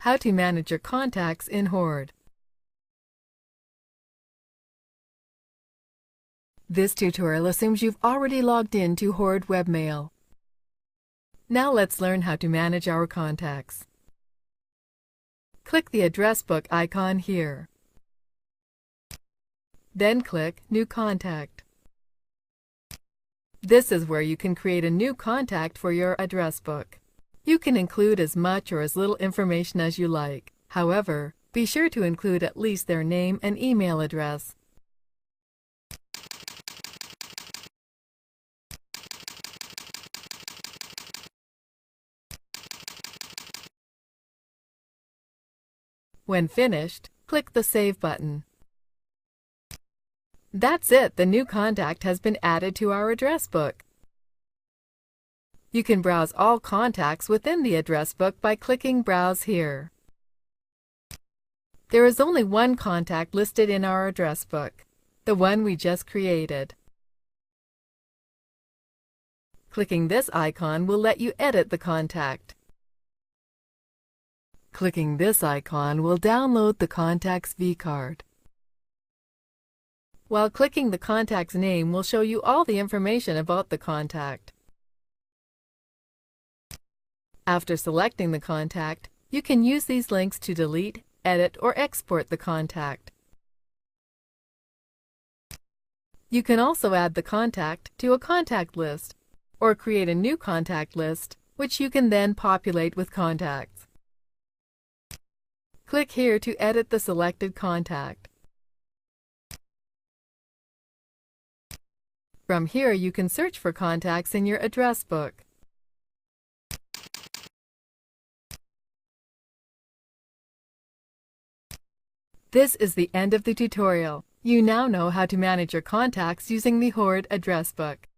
How to manage your contacts in Horde. This tutorial assumes you've already logged in to Horde webmail. Now let's learn how to manage our contacts. Click the address book icon here. Then click New Contact. This is where you can create a new contact for your address book. You can include as much or as little information as you like. However, be sure to include at least their name and email address. When finished, click the Save button. That's it, the new contact has been added to our address book. You can browse all contacts within the address book by clicking Browse here. There is only one contact listed in our address book, the one we just created. Clicking this icon will let you edit the contact. Clicking this icon will download the contact's vCard. While clicking the contact's name will show you all the information about the contact. After selecting the contact, you can use these links to delete, edit, or export the contact. You can also add the contact to a contact list, or create a new contact list, which you can then populate with contacts. Click here to edit the selected contact. From here, you can search for contacts in your address book. This is the end of the tutorial. You now know how to manage your contacts using the Horde address book.